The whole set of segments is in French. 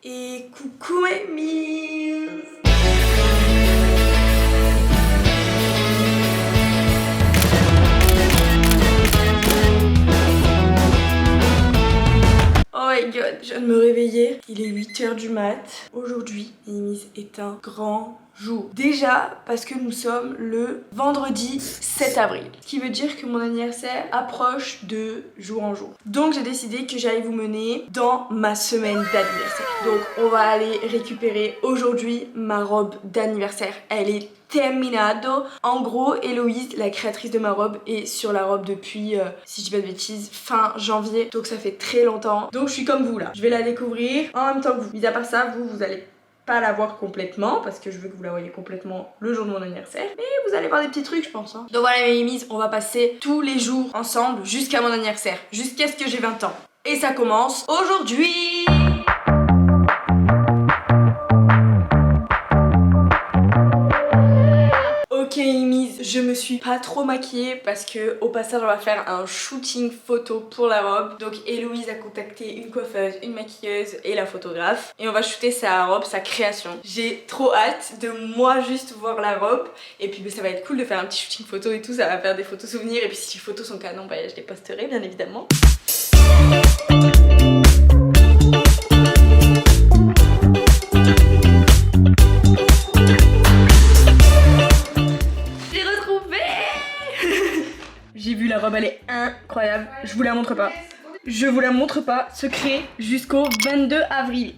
Et coucou Amy. Oh my god, je viens de me réveiller. Il est 8h du mat. Aujourd'hui, Amy, est un grand jour. Déjà parce que nous sommes le vendredi 7 avril. Ce qui veut dire que mon anniversaire approche de jour en jour. Donc j'ai décidé que j'allais vous mener dans ma semaine d'anniversaire. Donc on va aller récupérer aujourd'hui ma robe d'anniversaire. Elle est terminado. En gros, Héloïse, la créatrice de ma robe, est sur la robe depuis, si je dis pas de bêtises, fin janvier. Donc ça fait très longtemps. Donc je suis comme vous là. Je vais la découvrir en même temps que vous. Mis à part ça, vous allez pas la voir complètement parce que je veux que vous la voyez complètement le jour de mon anniversaire. Mais vous allez voir des petits trucs, je pense. Hein. Donc voilà, mes mimis, on va passer tous les jours ensemble jusqu'à mon anniversaire. Jusqu'à ce que j'ai 20 ans. Et ça commence aujourd'hui. Ok Miss, je me suis pas trop maquillée parce que au passage on va faire un shooting photo pour la robe. Donc Héloïse a contacté une coiffeuse, une maquilleuse et la photographe. Et on va shooter sa robe, sa création. J'ai trop hâte de moi juste voir la robe. Et puis ça va être cool de faire un petit shooting photo et tout, ça va faire des photos souvenirs. Et puis si les photos sont canon, bah, je les posterai bien évidemment. J'ai vu la robe, elle est incroyable. Je vous la montre pas. Je vous la montre pas. Secret jusqu'au 22 avril.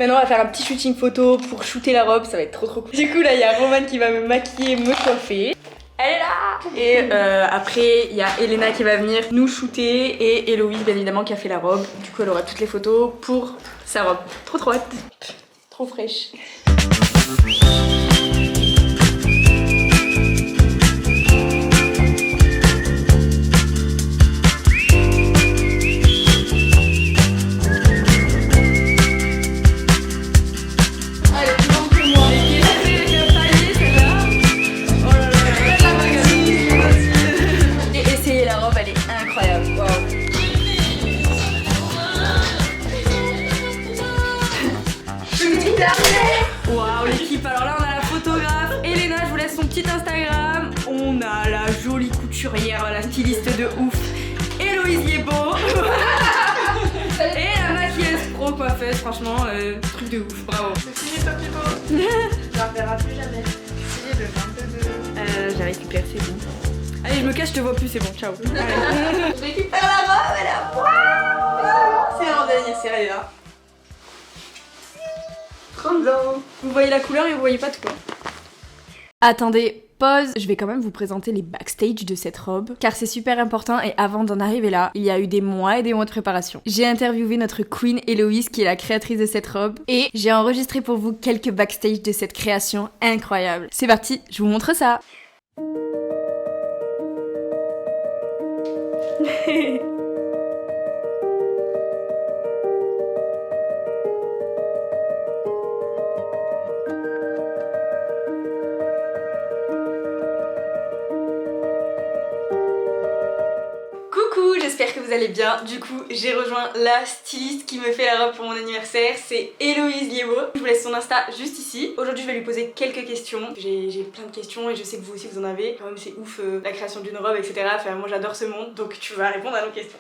Maintenant on va faire un petit shooting photo pour shooter la robe, ça va être trop cool. Du coup là il y a Roman qui va me maquiller, me coiffer. Elle est là. Et après il y a Elena qui va venir nous shooter et Héloïse bien évidemment qui a fait la robe. Du coup elle aura toutes les photos pour sa robe. Trop hâte. Trop fraîche. Waouh l'équipe, alors là on a la photographe Elena, je vous laisse son petit Instagram. On a la jolie couturière, la styliste de ouf Héloïse Liebo. Et la maquilleuse pro coiffeuse, franchement truc de ouf, bravo. C'est fini toi Pipo. Je la reverrai plus jamais. C'est le 22. J'ai récupéré, c'est bon. Allez je me cache, je te vois plus, c'est bon, ciao. Je récupère la robe, elle a waouh. C'est leur anniversaire, elle est là. Trop bien. Vous voyez la couleur et vous voyez pas tout quoi. Attendez, pause, je vais quand même vous présenter les backstage de cette robe, car c'est super important et avant d'en arriver là, il y a eu des mois et des mois de préparation. J'ai interviewé notre queen Héloïse qui est la créatrice de cette robe et j'ai enregistré pour vous quelques backstage de cette création incroyable. C'est parti, je vous montre ça. Coucou, j'espère que vous allez bien. Du coup, j'ai rejoint la styliste qui me fait la robe pour mon anniversaire. C'est Héloïse Liebo. Je vous laisse son Insta juste ici. Aujourd'hui, je vais lui poser quelques questions. J'ai plein de questions et je sais que vous aussi vous en avez. Quand même, c'est ouf la création d'une robe, etc. Enfin, moi, j'adore ce monde. Donc, tu vas répondre à nos questions.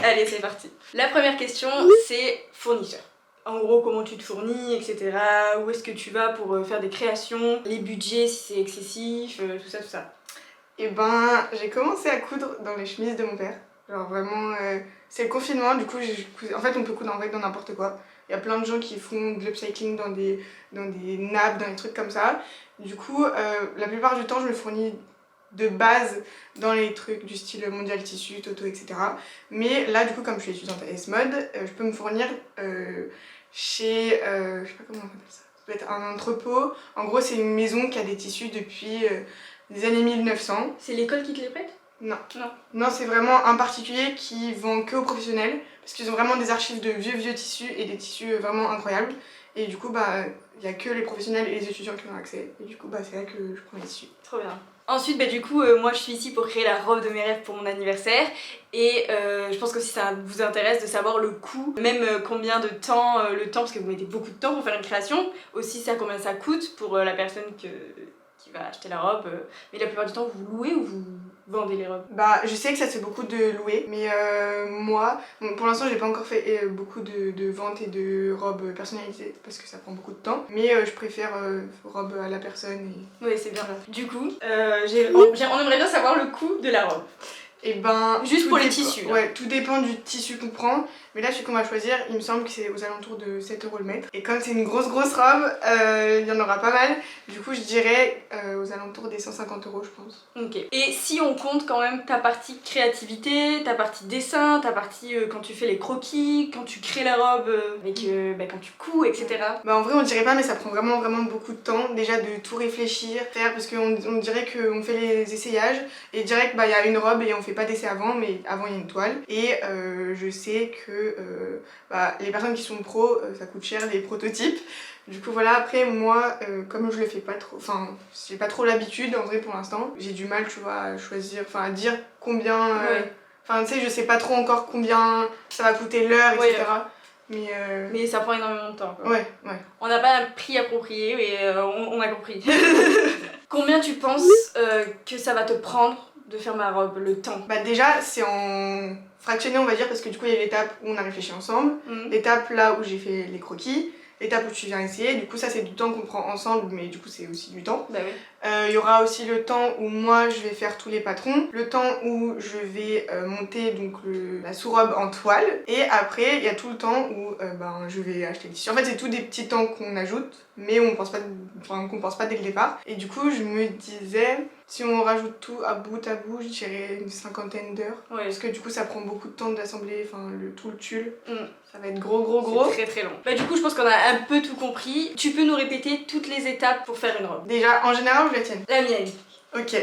Allez, c'est parti. La première question, c'est fournisseur. En gros, comment tu te fournis, etc. Où est-ce que tu vas pour faire des créations, les budgets si c'est excessif, tout ça, tout ça. Et ben, j'ai commencé à coudre dans les chemises de mon père. Genre vraiment, c'est le confinement, du coup, en fait on peut coudre en vrai dans n'importe quoi. Il y a plein de gens qui font de l'upcycling dans des nappes, dans des trucs comme ça. Du coup, la plupart du temps, je me fournis de base dans les trucs du style mondial tissu, Toto, etc. Mais là, du coup, comme je suis étudiante à S-Mode, je peux me fournir chez, je sais pas comment on appelle ça. Ça peut être un entrepôt. En gros, c'est une maison qui a des tissus depuis des années 1900. C'est l'école qui te les prête? Non. Non, c'est vraiment un particulier qui vend que aux professionnels parce qu'ils ont vraiment des archives de vieux tissus et des tissus vraiment incroyables. Et du coup, bah, il n'y a que les professionnels et les étudiants qui ont accès. Et du coup, bah, c'est là que je prends les tissus. Trop bien. Ensuite, du coup, moi je suis ici pour créer la robe de mes rêves pour mon anniversaire. Et je pense que si ça vous intéresse de savoir le coût, même combien de temps, le temps, parce que vous mettez beaucoup de temps pour faire une création, aussi ça combien ça coûte pour la personne qui va acheter la robe. Mais la plupart du temps, vous louez ou vous vendez les robes? Bah, je sais que ça se fait beaucoup de louer, mais moi, bon, pour l'instant, j'ai pas encore fait beaucoup de ventes et de robes personnalisées parce que ça prend beaucoup de temps. Mais je préfère robe à la personne. Oui, c'est bien. Du coup, on aimerait bien savoir le coût de la robe. Et ben, juste pour les tissus. Là. Ouais, tout dépend du tissu qu'on prend. Mais là, celui qu'on va choisir, il me semble que c'est aux alentours de 7 € le mètre. Et comme c'est une grosse robe, il y en aura pas mal. Du coup, je dirais aux alentours des 150 € je pense. Ok. Et si on compte quand même ta partie créativité, ta partie dessin, ta partie quand tu fais les croquis, quand tu crées la robe, avec, quand tu couds, etc. Bah en vrai, on dirait pas, mais ça prend vraiment beaucoup de temps. Déjà de tout réfléchir, faire, parce qu'on dirait qu'on fait les essayages. Et direct, il y a une robe et on fait pas d'essai avant, mais avant il y a une toile. Et je sais que les personnes qui sont pros, ça coûte cher les prototypes. Du coup voilà, après moi, comme je le fais pas trop, enfin j'ai pas trop l'habitude en vrai pour l'instant, j'ai du mal tu vois à choisir, enfin à dire combien, enfin tu sais je sais pas trop encore combien ça va coûter l'heure, etc. Mais ça prend énormément de temps quoi. Ouais. On n'a pas un prix approprié mais on a compris. Combien tu penses que ça va te prendre de faire ma robe, le temps? Bah déjà c'est en fractionné on va dire parce que du coup il y a l'étape où on a réfléchi ensemble, l'étape là où j'ai fait les croquis, l'étape où tu viens essayer, du coup ça c'est du temps qu'on prend ensemble mais du coup c'est aussi du temps. Bah oui. Il y aura aussi le temps où moi je vais faire tous les patrons, le temps où je vais monter donc la sous-robe en toile et après il y a tout le temps où je vais acheter le tissu. En fait c'est tous des petits temps qu'on ajoute mais on pense pas, qu'on pense pas dès le départ et du coup je me disais si on rajoute tout à bout, je dirais une 50aine d'heures. Ouais. Parce que du coup ça prend beaucoup de temps d'assembler tout le tulle. Ça va être gros. C'est très long. Bah du coup je pense qu'on a un peu tout compris. Tu peux nous répéter toutes les étapes pour faire une robe? Déjà en général ou la tienne? La mienne. Ok.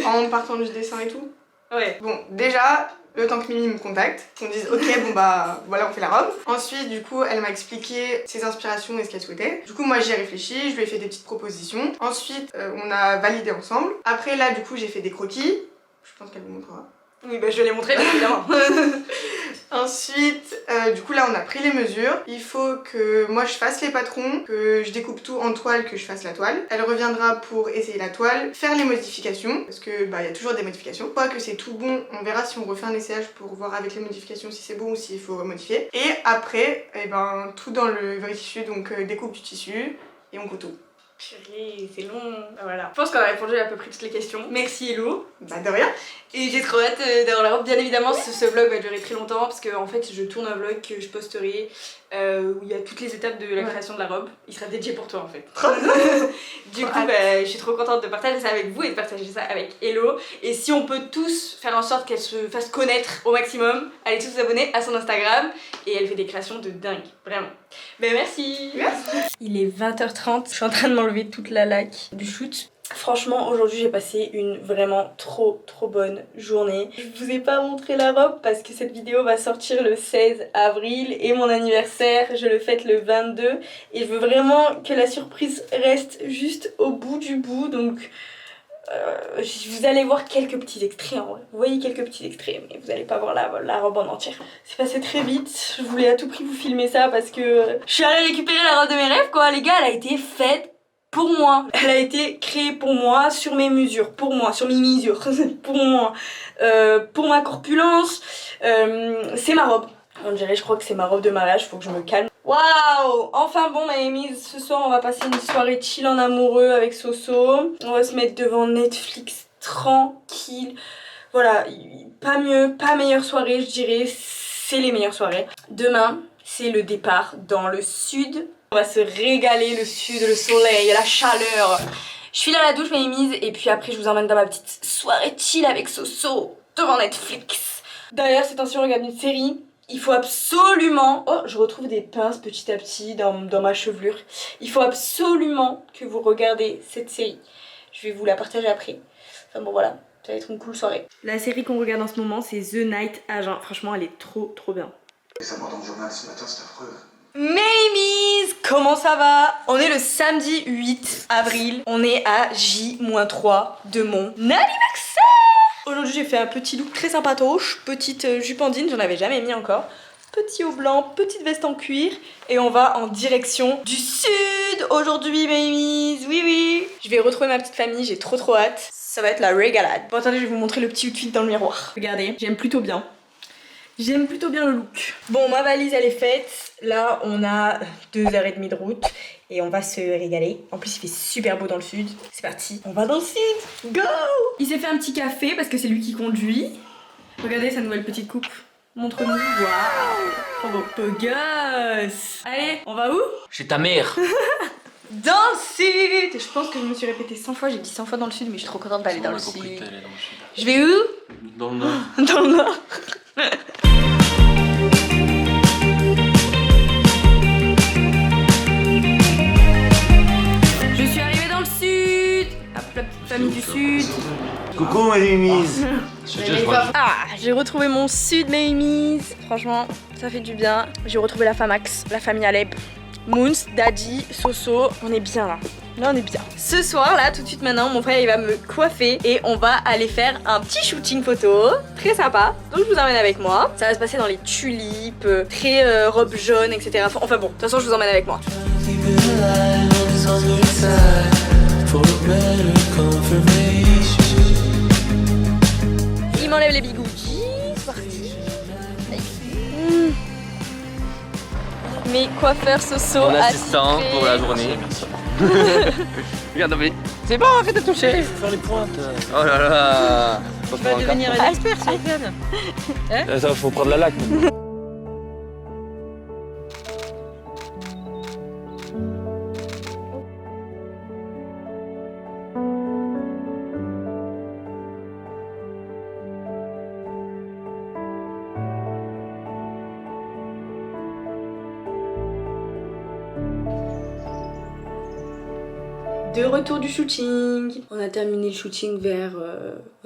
En partant du dessin et tout? Ouais. Bon déjà, le temps que Mimi me contacte, qu'on dise ok voilà on fait la robe. Ensuite du coup elle m'a expliqué ses inspirations et ce qu'elle souhaitait. Du coup moi j'y ai réfléchi, je lui ai fait des petites propositions. Ensuite on a validé ensemble. Après là du coup j'ai fait des croquis. Je pense qu'elle vous montrera. Oui je vais les montrer bien évidemment. Ensuite, du coup là on a pris les mesures. Il faut que moi je fasse les patrons, que je découpe tout en toile, que je fasse la toile. Elle reviendra pour essayer la toile, faire les modifications, parce que y a toujours des modifications. Une fois que c'est tout bon, on verra si on refait un essayage pour voir avec les modifications si c'est bon ou s'il faut remodifier. Et après, tout dans le vrai tissu, donc découpe du tissu et on coupe tout. Chérie, c'est long. Voilà. Je pense qu'on a répondu à peu près toutes les questions. Merci Hello. Bah de rien. Et j'ai trop hâte d'avoir la robe. Bien évidemment, ce vlog va durer très longtemps parce que en fait, je tourne un vlog que je posterai où il y a toutes les étapes de la création de la robe. Il sera dédié pour toi en fait. Du coup, je suis trop contente de partager ça avec vous et de partager ça avec Hello. Et si on peut tous faire en sorte qu'elle se fasse connaître au maximum, allez tous vous abonner à son Instagram et elle fait des créations de dingue, vraiment. Merci. Il est 20h30, je suis en train de m'enlever toute la laque du shoot. Franchement, aujourd'hui j'ai passé une vraiment trop bonne journée. Je vous ai pas montré la robe parce que cette vidéo va sortir le 16 avril et mon anniversaire, je le fête le 22 et je veux vraiment que la surprise reste juste au bout du bout, donc vous allez voir quelques petits extraits en vrai. Vous voyez quelques petits extraits mais vous allez pas voir la robe en entière. C'est passé très vite, je voulais à tout prix vous filmer ça parce que je suis allée récupérer la robe de mes rêves quoi les gars, elle a été faite pour moi, elle a été créée pour moi, sur mes mesures, pour moi, sur mes mesures, pour moi, pour ma corpulence, c'est ma robe. On dirait, je crois que c'est ma robe de mariage, faut que je me calme. Waouh! Enfin bon, ma Amy, ce soir on va passer une soirée chill en amoureux avec Soso. On va se mettre devant Netflix tranquille. Voilà, pas mieux, pas meilleure soirée, je dirais, c'est les meilleures soirées. Demain, c'est le départ dans le sud. On va se régaler, le sud, le soleil, la chaleur. Je file à la douche, mes mises, et puis après je vous emmène dans ma petite soirée chill avec Soso devant Netflix. D'ailleurs, c'est temps-ci, on regarde une série. Il faut absolument... Oh, je retrouve des pinces petit à petit dans ma chevelure. Il faut absolument que vous regardez cette série. Je vais vous la partager après. Enfin bon, voilà. Ça va être une cool soirée. La série qu'on regarde en ce moment, c'est The Night Agent. Franchement, elle est trop bien. Et ça dans le journal ce matin, c'est affreux. Mamies, comment ça va? On est le samedi 8 avril, on est à J-3 de mon anniversaire. Aujourd'hui j'ai fait un petit look très sympatoche, petite jupe en jean, j'en avais jamais mis encore. Petit haut blanc, petite veste en cuir et on va en direction du sud aujourd'hui mes mimis, oui. Je vais retrouver ma petite famille, j'ai trop hâte. Ça va être la régalade. Bon attendez, je vais vous montrer le petit outfit dans le miroir. Regardez, j'aime plutôt bien. J'aime plutôt bien le look. Bon, ma valise elle est faite. Là, on a 2h30 de route et on va se régaler. En plus, il fait super beau dans le sud. C'est parti, on va dans le sud. Go! Il s'est fait un petit café parce que c'est lui qui conduit. Regardez sa nouvelle petite coupe. Montre-nous. Waouh! Trop beau. Beau gosse. Allez, on va où? Chez ta mère. Dans le sud. Je pense que je me suis répété 100 fois. J'ai dit 100 fois dans le sud, mais je suis trop contente d'aller dans le sud. Je vais où? Dans le nord. Dans le nord. Je suis arrivée dans le sud. Hop, la petite famille du sud. Coucou ma mise. Ah, j'ai retrouvé mon sud, mes mises. Franchement, ça fait du bien. J'ai retrouvé la Famax, la famille Alep, Moons, Daddy, Soso. On est bien là. Là, on est bien. Ce soir, là, tout de suite maintenant, mon frère il va me coiffer et on va aller faire un petit shooting photo. Très sympa. Donc, je vous emmène avec moi. Ça va se passer dans les tulipes, très robe jaune, etc. Enfin bon, de toute façon, je vous emmène avec moi. Il m'enlève les bigoudis. C'est parti. Mes coiffeurs Soso. Mon assistant attitrés. pour la journée. Regarde, mais c'est bon, arrête de toucher. Il faut faire les pointes. Oh là là. Tu vas devenir un expert, Sofiane. Ça, faut prendre la laque. De retour du shooting. On a terminé le shooting vers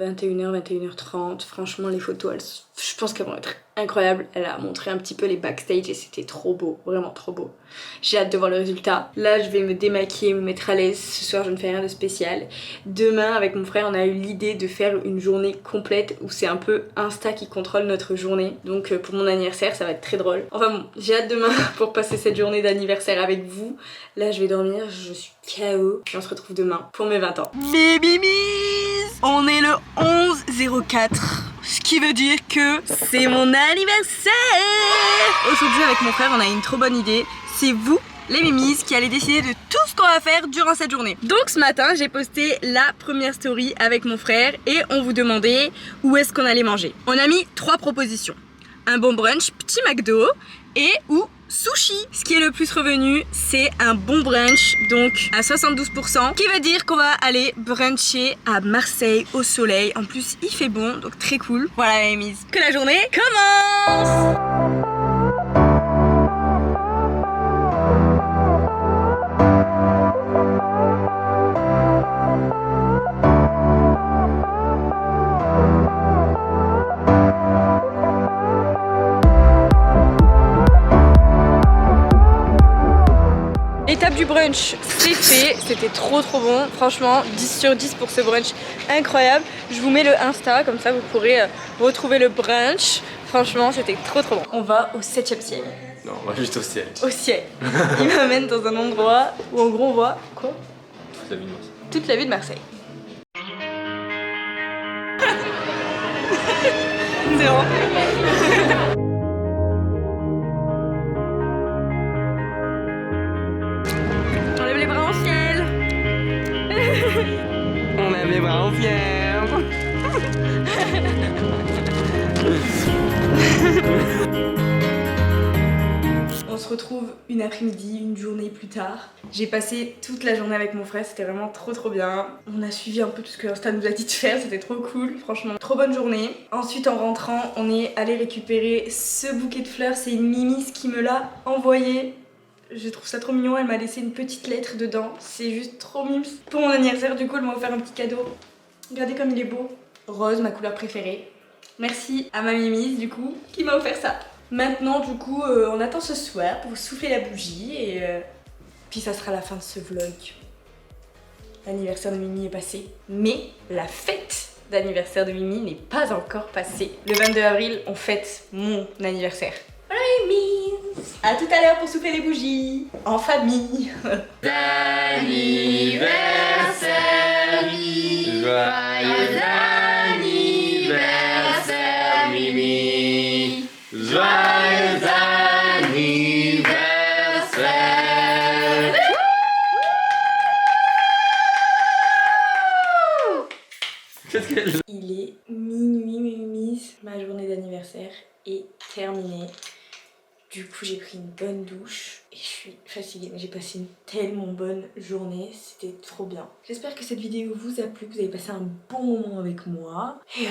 21h, 21h30. Franchement, les photos, je pense qu'elles vont être incroyables. Elle a montré un petit peu les backstage et c'était trop beau, vraiment trop beau. J'ai hâte de voir le résultat. Là, je vais me démaquiller, me mettre à l'aise. Ce soir, je ne fais rien de spécial. Demain, avec mon frère, on a eu l'idée de faire une journée complète où c'est un peu Insta qui contrôle notre journée. Donc, pour mon anniversaire, ça va être très drôle. Enfin bon, j'ai hâte demain pour passer cette journée d'anniversaire avec vous. Là, je vais dormir, je suis KO. Et on se retrouve demain pour mes 20 ans. Mes bimis, on est le 11/04. Ce qui veut dire que c'est mon anniversaire. Aujourd'hui, avec mon frère, on a une trop bonne idée. C'est vous, les mimis, qui allez décider de tout ce qu'on va faire durant cette journée. Donc ce matin, j'ai posté la première story avec mon frère et on vous demandait où est-ce qu'on allait manger. On a mis 3 propositions. Un bon brunch, petit McDo et ou sushi. Ce qui est le plus revenu, c'est un bon brunch, donc à 72%, qui veut dire qu'on va aller bruncher à Marseille au soleil. En plus, il fait bon, donc très cool. Voilà les mises, que la journée commence. L'étape du brunch, c'est fait, c'était trop bon, franchement 10 sur 10 pour ce brunch incroyable. Je vous mets le Insta, comme ça vous pourrez retrouver le brunch. Franchement, c'était trop bon. On va au 7e ciel. Non, on va juste au ciel. Au ciel. Il m'amène dans un endroit où en gros on voit quoi? Toute la vie de Marseille. Toute la vue de Marseille. C'est bon. On lève les bras en ciel. On lève les bras en ciel. On se retrouve une après-midi, une journée plus tard. J'ai passé toute la journée avec mon frère, c'était vraiment trop bien. On a suivi un peu tout ce que Insta nous a dit de faire, c'était trop cool, franchement. Trop bonne journée. Ensuite, en rentrant, on est allé récupérer ce bouquet de fleurs. C'est une mimise qui me l'a envoyé. Je trouve ça trop mignon, elle m'a laissé une petite lettre dedans. C'est juste trop mimes. Pour mon anniversaire, du coup, elle m'a offert un petit cadeau. Regardez comme il est beau. Rose, ma couleur préférée. Merci à ma mimise, du coup, qui m'a offert ça. Maintenant, du coup, on attend ce soir pour souffler la bougie et Puis ça sera la fin de ce vlog. L'anniversaire de Mimi est passé, mais la fête d'anniversaire de Mimi n'est pas encore passée. Le 22 avril, on fête mon anniversaire. Voilà Mimi. À tout à l'heure pour souffler les bougies, en famille. Anniversaire, joyeux anniversaire, Mimi. Joyeux anniversaire. Il est minuit, Mimi. Ma journée d'anniversaire est terminée. Du coup, j'ai pris une bonne douche et je suis fatiguée, mais j'ai passé une tellement bonne journée, c'était trop bien. J'espère que cette vidéo vous a plu, que vous avez passé un bon moment avec moi. Et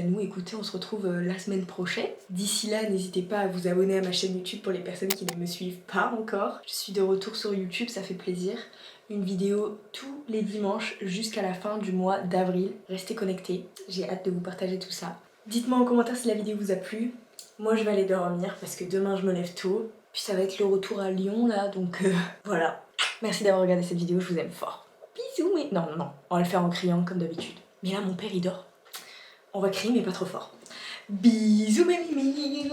nous, écoutez, on se retrouve la semaine prochaine. D'ici là, n'hésitez pas à vous abonner à ma chaîne YouTube pour les personnes qui ne me suivent pas encore. Je suis de retour sur YouTube, ça fait plaisir. Une vidéo tous les dimanches jusqu'à la fin du mois d'avril. Restez connectés, j'ai hâte de vous partager tout ça. Dites-moi en commentaire si la vidéo vous a plu. Moi je vais aller dormir parce que demain je me lève tôt. Puis ça va être le retour à Lyon là, donc voilà. Merci d'avoir regardé cette vidéo, je vous aime fort. Bisous, mais... Non, on va le faire en criant comme d'habitude. Mais là mon père il dort. On va crier mais pas trop fort. Bisous mes mimis.